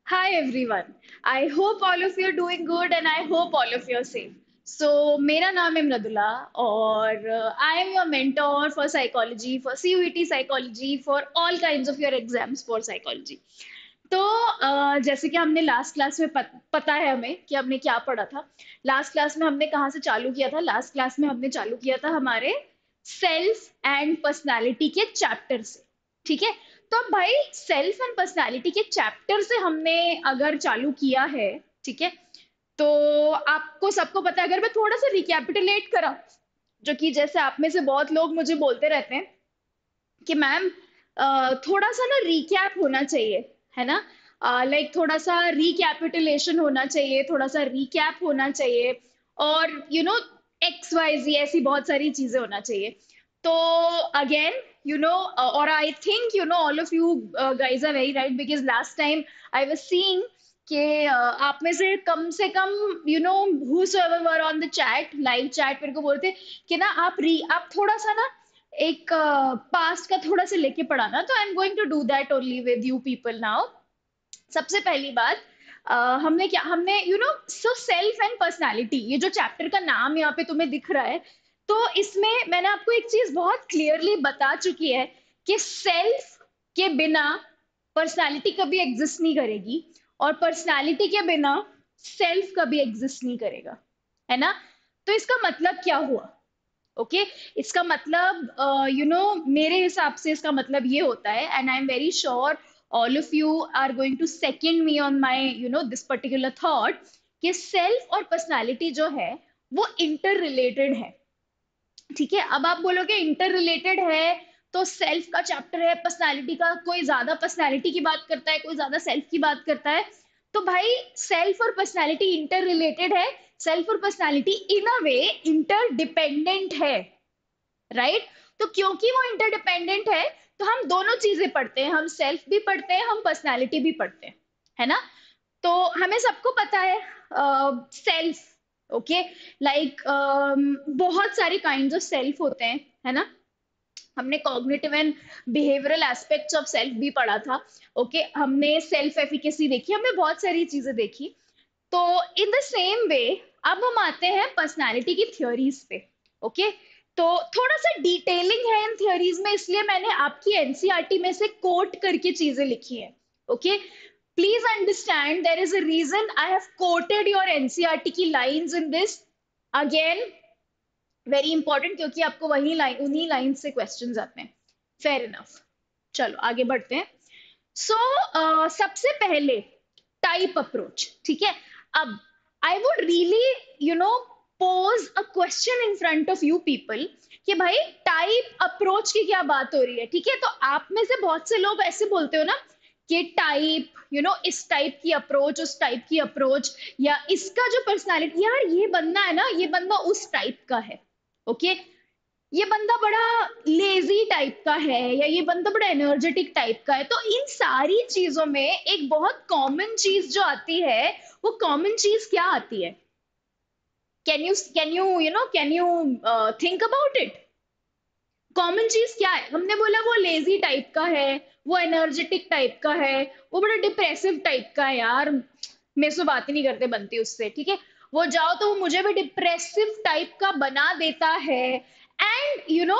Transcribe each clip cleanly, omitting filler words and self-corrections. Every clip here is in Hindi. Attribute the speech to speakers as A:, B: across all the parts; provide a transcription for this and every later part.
A: Hi everyone. I hope all of you are doing good and I hope all of you are safe. So मेरा नाम है मृदुला और I am your mentor for psychology, for CUET psychology, for all kinds of your exams for psychology. तो जैसे कि हमने लास्ट क्लास में पता है हमें कि हमने क्या पढ़ा था। लास्ट क्लास में हमने कहाँ से चालू किया था? लास्ट क्लास में हमने चालू किया था हमारे सेल्फ एंड पर्सनालिटी के चैप्टर से। ठीक है, तो अब भाई सेल्फ एंड पर्सनालिटी के चैप्टर से हमने अगर चालू किया है, ठीक है, तो आपको सबको पता है, अगर मैं थोड़ा सा रिकैपिटुलेट करा, जो कि जैसे आप में से बहुत लोग मुझे बोलते रहते हैं कि मैम थोड़ा सा ना रिकैप होना चाहिए, है ना, लाइक थोड़ा सा रिकैपिटुलेशन होना चाहिए, थोड़ा सा रिकैप होना चाहिए, और एक्स वाई जी ऐसी बहुत सारी चीजें होना चाहिए। तो अगेन, और I think all of you guys are very right, because last time I was seeing कि आप में से कम whosoever were on the chat, live chat, मेरे को बोलते कि ना आप थोड़ा सा ना एक पास्ट का थोड़ा सा लेके पढ़ाना। तो I am going to do that only with you people now. सबसे पहली बात, हमने सो सेल्फ एंड पर्सनालिटी, ये जो चैप्टर का नाम यहाँ पे तुम्हें दिख रहा है, तो इसमें मैंने आपको एक चीज बहुत क्लियरली बता चुकी है कि सेल्फ के बिना पर्सनालिटी कभी एग्जिस्ट नहीं करेगी, और पर्सनालिटी के बिना सेल्फ कभी एग्जिस्ट नहीं करेगा, है ना। तो इसका मतलब क्या हुआ? ओके, इसका मतलब मेरे हिसाब से इसका मतलब ये होता है, and I am very sure all of you are going to second me on my this particular thought, कि सेल्फ और पर्सनालिटी जो है वो इंटर रिलेटेड है। ठीक है, अब आप बोलोगे इंटर रिलेटेड है, तो सेल्फ का चैप्टर है, पर्सनालिटी का कोई ज्यादा पर्सनालिटी की बात करता है, कोई ज्यादा सेल्फ की बात करता है। तो भाई सेल्फ और पर्सनालिटी इंटर रिलेटेड है, सेल्फ और पर्सनालिटी इन अ वे इंटर डिपेंडेंट है, राइट। तो क्योंकि वो इंटरडिपेंडेंट है, तो हम दोनों चीजें पढ़ते हैं, हम सेल्फ भी पढ़ते हैं, हम पर्सनालिटी भी पढ़ते हैं, है ना। तो हमें सबको पता है सेल्फ, ओके, लाइक बहुत सारे काइंड्स ऑफ सेल्फ होते हैं, है ना। हमने cognitive and behavioural aspects of self भी पढ़ा था। ओके, हमने सेल्फ एफिकेसी देखी, हमने बहुत सारी चीजें देखी। तो इन द सेम वे अब हम आते हैं पर्सनालिटी की थ्योरीज पे। ओके, तो थोड़ा सा डिटेलिंग है इन थ्योरीज में, इसलिए मैंने आपकी एनसीईआरटी में से कोट करके चीजें लिखी है। Okay, please understand there is a reason I have quoted your NCERT की lines in this. Again, very important, क्योंकि आपको वही लाइन, उन्हीं लाइन से क्वेश्चंस आते हैं। फेयर इनफ, चलो आगे बढ़ते हैं। सो सबसे पहले टाइप अप्रोच, ठीक है। अब I would really pose a question in front of you people कि भाई टाइप अप्रोच की क्या बात हो रही है, ठीक है। तो आप में से बहुत से लोग ऐसे बोलते हो ना कि टाइप, इस टाइप की अप्रोच, उस टाइप की अप्रोच, या इसका जो पर्सनालिटी, यार ये बंदा है ना, ये बंदा उस टाइप का है। ओके, ये बंदा बड़ा लेजी टाइप का है, या ये बंदा बड़ा एनर्जेटिक टाइप का है। तो इन सारी चीजों में एक बहुत कॉमन चीज जो आती है, वो कॉमन चीज क्या आती है? Can you think about it? Common चीज क्या है? हमने बोला वो लेजी टाइप का है, वो एनर्जेटिक टाइप का है, वो बड़ा डिप्रेसिव टाइप का है, यार मेरे से बात ही नहीं करते बनती उससे, ठीक है। वो जाओ तो वो मुझे भी डिप्रेसिव टाइप का बना देता है, and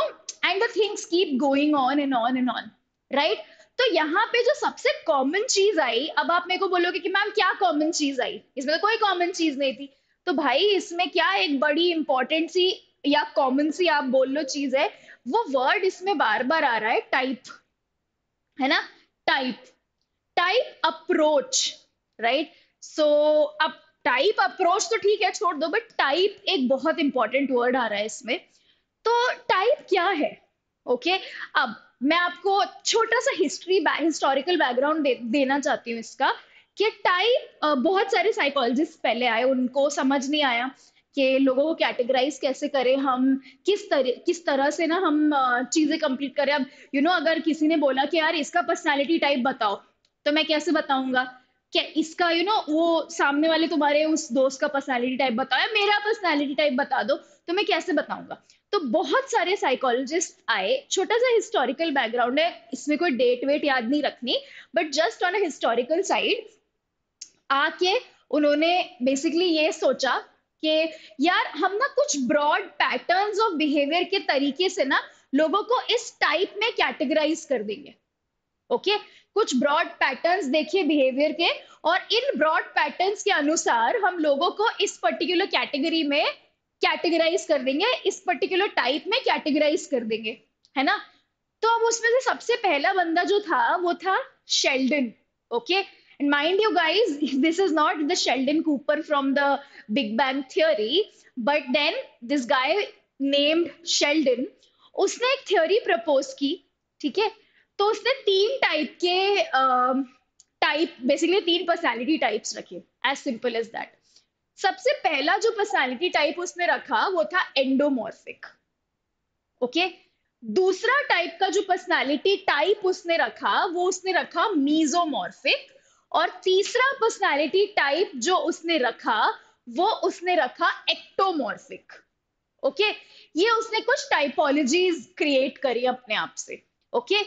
A: and the things keep going on and on and on, right. तो यहाँ पे जो सबसे कॉमन चीज आई, अब आप मेरे को बोलोगे कि मैम क्या कॉमन चीज आई? इसमें तो कोई कॉमन चीज नहीं थी। तो भाई इसमें क्या एक बड़ी इंपॉर्टेंट सी, या कॉमन सी आप बोल लो चीज है, वो वर्ड इसमें बार बार आ रहा है, टाइप, है ना। Type, type approach, right. So अब टाइप अप्रोच तो ठीक है, छोड़ दो, बट टाइप एक बहुत इंपॉर्टेंट वर्ड आ रहा है इसमें। तो टाइप क्या है? ओके, अब मैं आपको छोटा सा हिस्टोरिकल बैकग्राउंड देना चाहती हूँ इसका, कि टाइप, बहुत सारे साइकोलॉजिस्ट पहले आए, उनको समझ नहीं आया कि लोगों को कैटेगराइज कैसे करें हम, किस तरह से ना हम चीजें कंप्लीट करें। अब अगर किसी ने बोला कि यार इसका पर्सनालिटी टाइप बताओ, तो मैं कैसे बताऊंगा? क्या इसका वो सामने वाले तुम्हारे उस दोस्त का पर्सनालिटी टाइप बताओ, या मेरा पर्सनालिटी टाइप बता दो, तो मैं कैसे बताऊंगा? तो बहुत सारे साइकोलॉजिस्ट आए, छोटा सा हिस्टोरिकल बैकग्राउंड है, इसमें कोई डेट वेट याद नहीं रखनी, but just on a historical side, आके उन्होंने बेसिकली ये सोचा कि यार हम ना कुछ ब्रॉड पैटर्न्स ऑफ बिहेवियर के तरीके से ना लोगों को इस टाइप में कैटेगराइज कर देंगे। ओके, कुछ ब्रॉड पैटर्न्स देखिए बिहेवियर के, और इन ब्रॉड पैटर्न्स के अनुसार हम लोगों को इस पर्टिकुलर कैटेगरी में कैटेगराइज कर देंगे, इस पर्टिकुलर टाइप में कैटेगराइज कर देंगे, है ना। तो अब उसमें से सबसे पहला बंदा जो था वो था Sheldon. Okay, and mind you guys, this is not the Sheldon Cooper from the Big Bang Theory, but then this guy named Sheldon, उसने एक थ्योरी प्रपोज की। ठीक है, तो उसने तीन टाइप के टाइप, बेसिकली तीन पर्सनालिटी टाइप्स रखे, एज सिंपल एज दैट। सबसे पहला जो पर्सनालिटी टाइप उसने रखा वो था एंडोमॉर्फिक। ओके, दूसरा टाइप का जो पर्सनालिटी टाइप उसने रखा वो उसने रखा मीजोमॉर्फिक, और तीसरा पर्सनालिटी टाइप जो उसने रखा वो उसने रखा एक्टोमॉर्फिक। ओके, ये उसने कुछ टाइपोलॉजीज क्रिएट करी अपने आप से। ओके,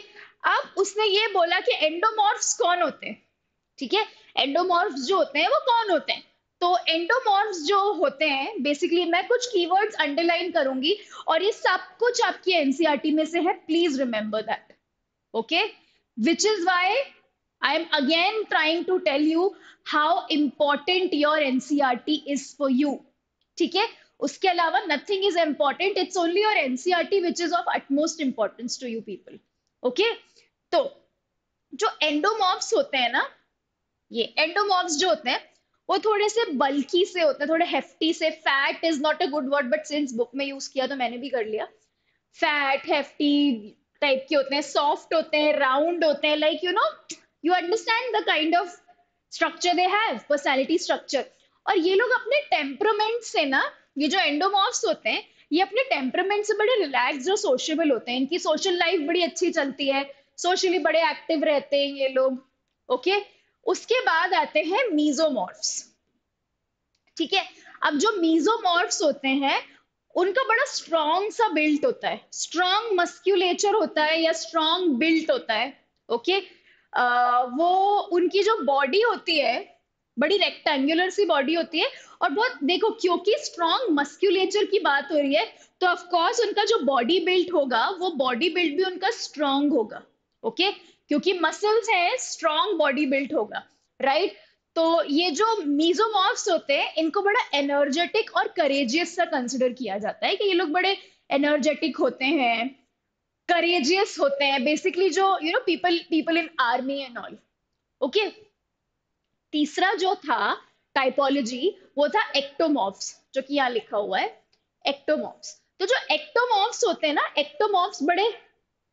A: अब उसने ये बोला कि एंडोमॉर्फ्स कौन होते हैं। ठीक है, एंडोमॉर्फ्स जो होते हैं वो कौन होते हैं। तो एंडोमॉर्फ्स जो होते हैं, बेसिकली मैं कुछ कीवर्ड्स अंडरलाइन करूंगी और ये सब कुछ आपकी एनसीईआरटी में से है, please remember that. Okay, which is why I am again trying to tell you how important your NCERT is for you. ठीक है, उसके अलावा nothing is important, it's only your NCERT which is of utmost importance to you people. Okay, तो जो एंडोमॉर्फ्स होते हैं ना, ये एंडोमॉर्फ्स जो होते हैं वो थोड़े से बल्की से होते हैं, थोड़े हेफ्टी से। Fat is not a good word, but since book में यूज किया तो मैंने भी कर लिया। फैट, हेफ्टी टाइप के होते हैं, सॉफ्ट होते हैं, राउंड होते हैं, like you know, you understand the kind of structure they have, personality structure. और ये लोग अपने टेम्परामेंट से ना, ये जो एंडोमॉर्फ्स होते हैं ये अपने टेम्परामेंट से बड़े रिलैक्स और सोशेबल होते हैं, इनकी सोशल लाइफ बड़ी अच्छी चलती है, सोशली बड़े एक्टिव रहते हैं ये लोग। ओके, उसके बाद आते हैं मीजोमॉर्फ्स। ठीक है, अब जो मीजोमॉर्फ्स होते हैं उनका बड़ा स्ट्रॉन्ग सा बिल्ट होता है, स्ट्रॉन्ग मस्क्यूलेचर होता है या स्ट्रॉन्ग बिल्ट होता है। ओके, वो उनकी जो बॉडी होती है बड़ी रेक्टेंगुलर सी बॉडी होती है, और बहुत देखो, क्योंकि स्ट्रॉन्ग मस्क्यूलेचर की बात हो रही है तो ऑफ कोर्स उनका जो बॉडी बिल्ट होगा वो बॉडी बिल्ट भी उनका स्ट्रॉन्ग होगा। ओके, क्योंकि मसल्स है, स्ट्रॉन्ग बॉडी बिल्ट होगा, राइट। तो ये जो मीजोमॉर्फ्स होते हैं इनको बड़ा एनर्जेटिक और करेजियस सा कंसिडर किया जाता है, कि ये लोग बड़े एनर्जेटिक होते हैं, करेजियस होते हैं, बेसिकली जो you know people people in army and all. Okay, तीसरा जो था टाइपोलॉजी वो था एक्टोमॉर्फ्स, जो कि यहाँ लिखा हुआ है एक्टोमॉर्फ्स। तो जो एक्टोमॉर्फ्स होते हैं ना, एक्टोमॉर्फ्स बड़े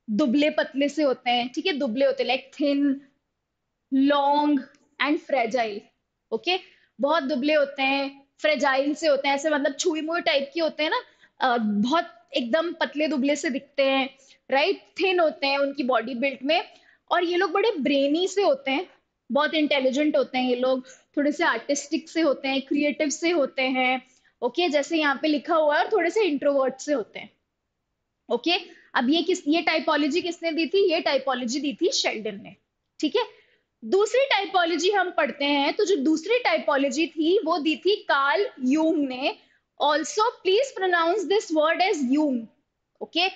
A: दुबले पतले से होते हैं। ठीक है, दुबले होते हैं, like thin, long and fragile. Okay, बहुत दुबले होते हैं, फ्रेजाइल से होते हैं, ऐसे मतलब छुई मुई टाइप के होते हैं ना, बहुत एकदम पतले दुबले से दिखते हैं, राइट। थिन होते हैं उनकी बॉडी बिल्ट में, और ये लोग बड़े ब्रेनी से होते हैं, बहुत इंटेलिजेंट होते हैं ये लोग, थोड़े से आर्टिस्टिक से होते हैं, क्रिएटिव से होते हैं। ओके, जैसे यहाँ पे लिखा हुआ है, और थोड़े से इंट्रोवर्ट से होते हैं। ओके, अब ये टाइपोलॉजी किसने दी थी, ये टाइपोलॉजी दी थी शेल्डन ने। ठीक है, दूसरी टाइपोलॉजी हम पढ़ते हैं, तो जो दूसरी टाइपोलॉजी थी वो दी थी कार्ल यूंग ने। Also please pronounce this word as Jung. Okay,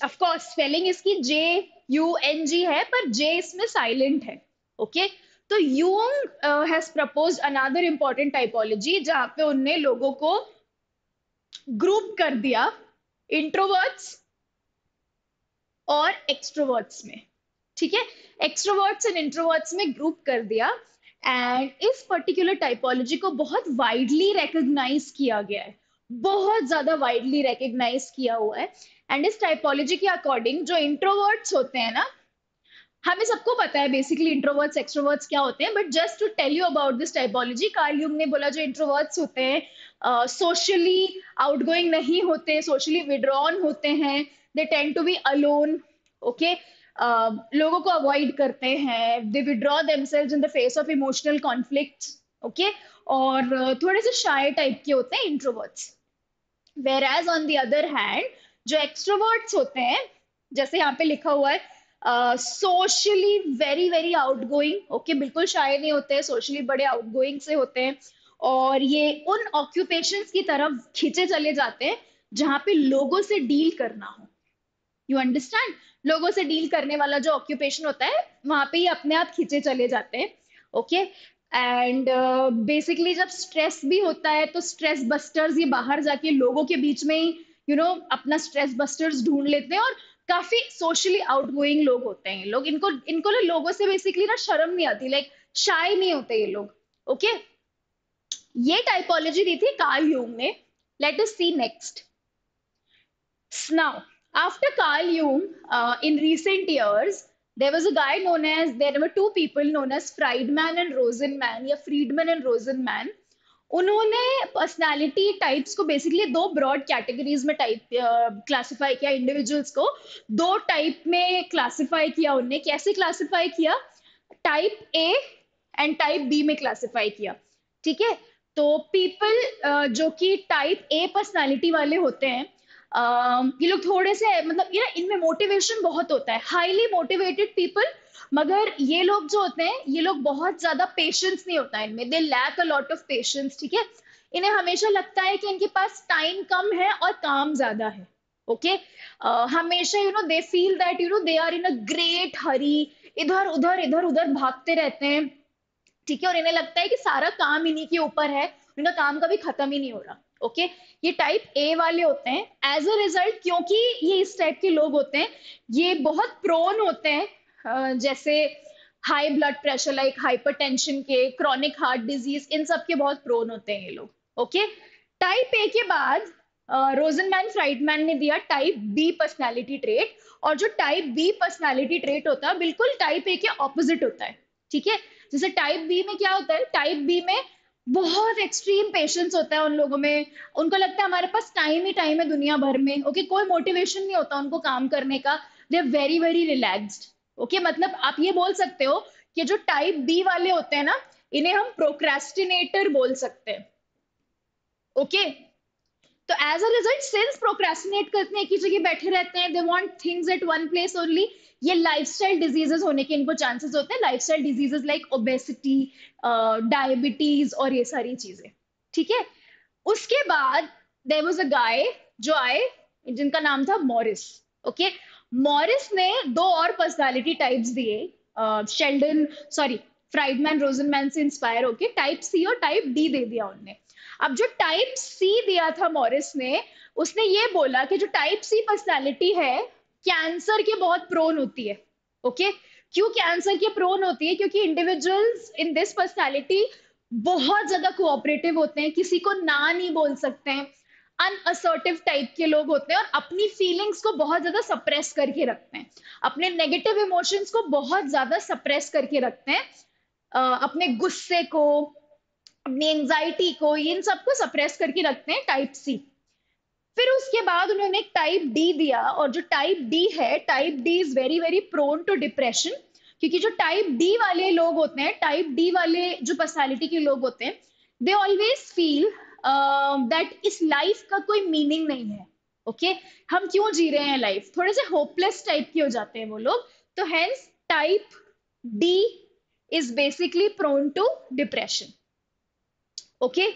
A: of course spelling इसकी JUNG है, पर जे इसमें साइलेंट है। ओके, तो Jung has proposed another important typology, जहां पे उनने लोगों को ग्रुप कर दिया इंट्रोवर्ट्स और एक्सट्रोवर्ट्स में। ठीक है, एक्सट्रोवर्ट्स एंड इंट्रोवर्ट्स में ग्रुप कर दिया, एंड इस पर्टिकुलर टाइपोलॉजी को बहुत वाइडली रिकॉग्नाइज किया गया है, बहुत ज्यादा वाइडली रिकॉग्नाइज किया हुआ है। एंड इस टाइपोलॉजी के अकॉर्डिंग जो इंट्रोवर्ट्स होते हैं ना, हमें सबको पता है बेसिकली इंट्रोवर्ट्स एक्सट्रोवर्ट्स क्या होते हैं, but just to tell you about this typology, Carl Jung ने बोला जो इंट्रोवर्ट्स होते हैं सोशली आउटगोइंग नहीं होते, सोशली विड्रॉन होते हैं, they tend to be alone. Okay, लोगों को अवॉइड करते हैं, they withdraw themselves in the face of emotional conflicts. Okay, और थोड़े से शाय टाइप के होते हैं introverts. Whereas on the other hand जो एक्सट्रोवर्ट्स होते हैं, जैसे यहाँ पे लिखा हुआ है socially very very outgoing, okay, बिल्कुल शाय नहीं होते हैं, सोशली बड़े आउटगोइंग से होते हैं। और ये उन ऑक्यूपेशंस की तरफ खींचे चले जाते हैं जहां पे लोगों से डील करना हो। You understand? लोगों से डील करने वाला जो ऑक्यूपेशन होता है वहां पे ये अपने आप खींचे चले जाते हैं। ओके। एंड बेसिकली जब स्ट्रेस भी होता है तो स्ट्रेस बस्टर्स ये बाहर जाके लोगों के बीच में ही अपना स्ट्रेस बस्टर्स ढूंढ लेते हैं। और काफी सोशली आउटगोइंग लोग होते हैं ये लोग। इनको इनको ना लोगों से बेसिकली ना शर्म नहीं आती, लाइक शाय नहीं होते ये लोग। ओके। ये टाइपोलॉजी दी थी कार्ल यूंग ने। Let us C next. Now, after Carl Jung, in recent years, there was a guy known as, there were two people known as Friedman and Rosenman, या Friedman and Rosenman. उन्होंने पर्सनालिटी टाइप्स को बेसिकली दो ब्रॉड कैटेगरीज में टाइप क्लासिफाई किया, इंडिविजुअल्स को दो टाइप में क्लासिफाई किया। उन्होंने कैसे क्लासिफाई किया? Type A and type B में क्लासिफाई किया। ठीक है। तो पीपल जो कि टाइप ए पर्सनालिटी वाले होते हैं, ये लोग थोड़े से मतलब ये ना इनमें मोटिवेशन बहुत होता है, हाईली मोटिवेटेड पीपल। मगर ये लोग जो होते हैं ये लोग बहुत ज्यादा पेशेंस नहीं होता है इनमें, they lack a lot of patience. ठीक है। इन्हें हमेशा लगता है कि इनके पास टाइम कम है और काम ज्यादा है। ओके। हमेशा they feel that they are in a great hurry, इधर उधर भागते रहते हैं। ठीक है। और इन्हें लगता है कि सारा काम इन्हीं के ऊपर है, इनका काम कभी खत्म ही नहीं हो रहा। ओके। ये टाइप ए वाले होते हैं। एज अ रिजल्ट, क्योंकि ये इस टाइप के लोग होते हैं, ये बहुत प्रोन होते हैं जैसे high blood pressure, like hypertension के, क्रॉनिक हार्ट डिजीज, इन सब के बहुत प्रोन होते हैं ये लोग। ओके। टाइप ए के बाद रोजनमैन फ्राइडमैन ने दिया टाइप बी पर्सनैलिटी ट्रेट। और जो टाइप बी पर्सनैलिटी ट्रेट होता है बिल्कुल टाइप ए के ऑपोजिट होता है। ठीक है। जैसे टाइप बी में क्या होता है? टाइप बी में बहुत एक्सट्रीम पेशेंस होता है उन लोगों में। उनको लगता है हमारे पास टाइम ही टाइम है दुनिया भर में। ओके। कोई मोटिवेशन नहीं होता उनको काम करने का। They are very very relaxed. Okay. मतलब आप ये बोल सकते हो कि जो टाइप बी वाले होते हैं ना, इन्हें हम प्रोक्रेस्टिनेटर बोल सकते हैं। ओके। तो as a result, since procrastinate करते हैं, एक ही जगह बैठे रहते हैं, they want things at one place only, ये लाइफस्टाइल डिजीजेस होने के इनको चांसेस होते हैं। Lifestyle diseases like obesity, diabetes और ये सारी चीजें। ठीक है। उसके बाद देयर वाज अ गाय जो आए, जिनका नाम था मॉरिस। ओके। मॉरिस ने दो और पर्सनालिटी टाइप्स दिए, शेल्डन सॉरी फ्राइडमैन रोजनमैन से इंस्पायर होके टाइप सी और टाइप डी दे दिया उनने। अब जो टाइप सी दिया था मॉरिस ने, उसने ये बोला कि जो टाइप सी पर्सनालिटी है कैंसर के बहुत प्रोन होती है। ओके। क्यों कैंसर के प्रोन होती है? क्योंकि इंडिविजुअल्स इन दिस पर्सनालिटी बहुत ज्यादा कोऑपरेटिव होते हैं, किसी को ना नहीं बोल सकते हैं, अनअसर्टिव टाइप के लोग होते हैं और अपनी फीलिंग्स को बहुत ज्यादा सप्रेस करके रखते हैं, अपने नेगेटिव इमोशंस को बहुत ज्यादा सप्रेस करके रखते हैं, अपने गुस्से को, अपनी एंजाइटी को, इन सबको सप्रेस करके रखते हैं टाइप सी। फिर उसके बाद उन्होंने एक टाइप डी दिया। और जो टाइप डी है, type D is very very prone to depression. क्योंकि जो टाइप डी वाले लोग होते हैं, टाइप डी वाले जो पर्सनालिटी के लोग होते हैं, दे ऑलवेज फील दैट इस लाइफ का कोई मीनिंग नहीं है। ओके। हम क्यों जी रहे हैं लाइफ, थोड़े से होपलेस टाइप के हो जाते हैं वो लोग। तो hence type D is basically prone to depression. Okay.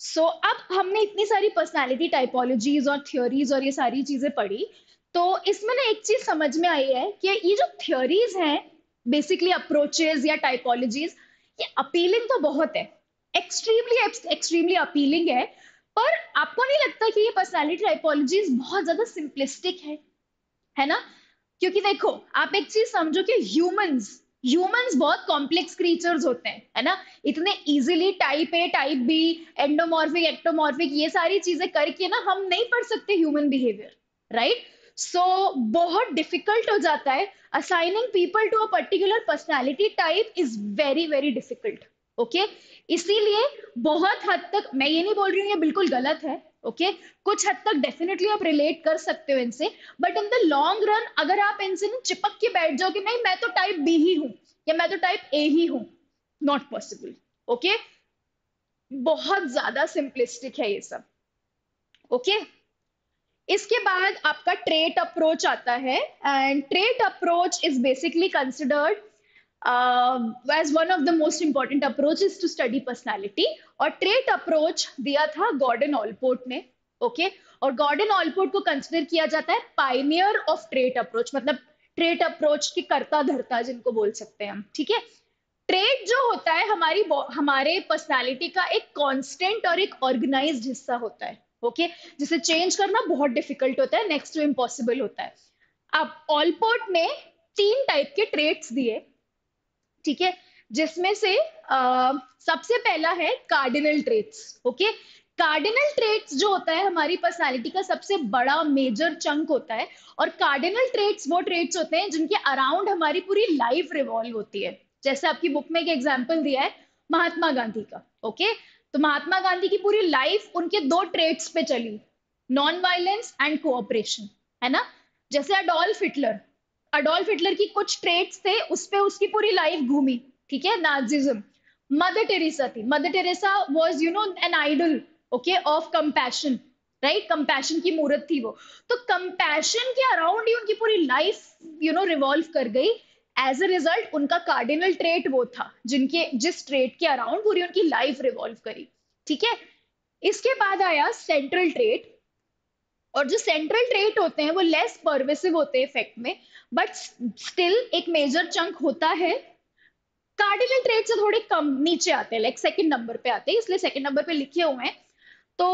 A: So अब हमने इतनी सारी पर्सनालिटी टाइपोलॉजीज और थियोरीज और ये सारी चीजें पढ़ी, तो इसमें ना एक चीज समझ में आई है कि ये जो थियोरीज हैं, बेसिकली अप्रोचेस या टाइपोलॉजीज, ये अपीलिंग तो बहुत है, एक्सट्रीमली एक्सट्रीमली अपीलिंग है। पर आपको नहीं लगता कि ये पर्सनालिटी टाइपोलॉजीज बहुत ज्यादा सिंपलिस्टिक है ना? क्योंकि देखो, आप एक चीज समझो कि ह्यूमंस ह्यूमंस बहुत कॉम्प्लेक्स क्रीचर्स होते हैं, है ना? इतने easily type A, type B, endomorphic, ectomorphic, ये सारी चीजें करके ना हम नहीं पढ़ सकते ह्यूमन बिहेवियर, राइट? सो बहुत डिफिकल्ट हो जाता है। Assigning people to a particular personality type is very very difficult. Okay. इसीलिए बहुत हद तक, मैं ये नहीं बोल रही हूँ ये बिल्कुल गलत है, ओके, कुछ हद तक डेफिनेटली आप रिलेट कर सकते हो इनसे। But in the long run अगर आप इनसे चिपक के बैठ जाओ कि नहीं मैं तो टाइप बी ही हूं या मैं तो टाइप ए ही हूं, नॉट पॉसिबल। ओके। बहुत ज्यादा सिंपलिस्टिक है ये सब। ओके। इसके बाद आपका ट्रेट अप्रोच आता है, and trait approach is basically considered as one of the most important approaches to study personality. और ट्रेट अप्रोच दिया था गॉर्डन ऑलपोर्ट ने, ओके और गॉर्डन ऑलपोर्ट को कंसिडर किया जाता है पायनियर ऑफ ट्रेट अप्रोच, मतलब ट्रेट अप्रोच की कर्ता धर्ता जिनको बोल सकते हैं हम, ठीक है। ट्रेट जो होता है हमारे पर्सनालिटी का एक कांस्टेंट और एक ऑर्गेनाइज्ड हिस्सा होता है, ओके जिसे चेंज करना बहुत डिफिकल्ट होता है, नेक्स्ट टू इम्पॉसिबल होता है। अब ऑलपोर्ट ने 3 टाइप के ट्रेट्स दिए, ठीक है, जिसमें से सबसे पहला है cardinal traits, okay. Cardinal traits जो होता है हमारी पर्सनालिटी का सबसे बड़ा मेजर चंक होता है, और कार्डिनल ट्रेट्स वो ट्रेट्स होते हैं जिनके अराउंड हमारी पूरी लाइफ रिवॉल्व होती है। जैसे आपकी बुक में एक एग्जाम्पल दिया है महात्मा गांधी का, ओके तो महात्मा गांधी की पूरी लाइफ उनके 2 ट्रेट्स पे चली, नॉन वायलेंस एंड कोऑपरेशन, है ना। जैसे अडोल्फ हिटलर की कुछ ट्रेट्स थे, उस पे उसकी पूरी लाइफ घूमी, ठीक है, नाजिज्म। मदर टेरेसा थी, Mother Teresa was an idol, okay of compassion, right, compassion की मूर्त थी वो। तो कंपैशन के अराउंड ही उनकी पूरी लाइफ रिवॉल्व कर गई। एज अ रिजल्ट उनका कार्डिनल ट्रेट वो था जिस ट्रेट के अराउंड पूरी उनकी लाइफ रिवॉल्व करी, ठीक है। इसके बाद आया सेंट्रल ट्रेट, और जो सेंट्रल ट्रेट होते हैं वो लेस परवेसिव होते हैं इफेक्ट में, बट स्टिल एक मेजर चंक होता है। कार्डिनल ट्रेट से थोड़े कम नीचे आते हैं, लाइक सेकंड नंबर पे आते हैं, इसलिए सेकंड नंबर पे लिखे हुए हैं। तो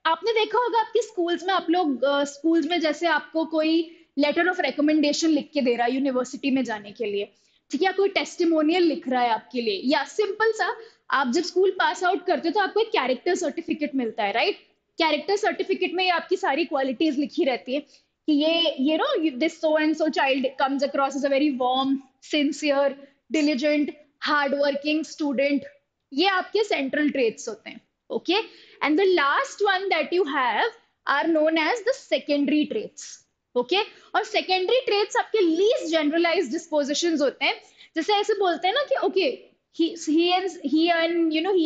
A: आपने देखा होगा आपके स्कूल्स में, आप लोग स्कूल्स में जैसे आपको कोई लेटर ऑफ रिकमेंडेशन लिख के दे रहा है यूनिवर्सिटी में जाने के लिए, ठीक है, कोई टेस्टिमोनियल लिख रहा है आपके लिए, या सिंपल सा आप जब स्कूल पास आउट करते हो तो आपको एक कैरेक्टर सर्टिफिकेट मिलता है, राइट। कैरेक्टर सर्टिफिकेट में आपकी सारी क्वालिटीज लिखी रहती है कि ये no this so and so child comes across as a very warm, sincere, diligent, hard working student. ये आपके सेंट्रल ट्रेट्स होते हैं, okay. And the last one that you have are known as the secondary traits, okay. और सेकेंडरी ट्रेट्स आपके लीस्ट जनरलाइज्ड डिस्पोजिशंस होते हैं। जैसे ऐसे बोलते हैं ना कि okay he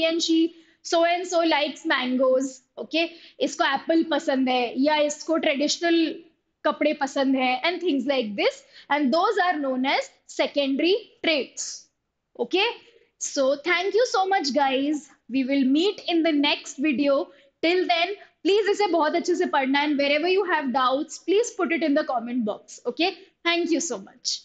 A: and she so and so likes mangoes, okay इसको एप्पल पसंद है, या इसको ट्रेडिशनल कपड़े पसंद है, and things like this, and those are known as secondary traits, okay so thank you so much guys, we will meet in the next video, till then please इसे बहुत अच्छे से पढ़ना, and wherever you have doubts please put it in the comment box, okay thank you so much।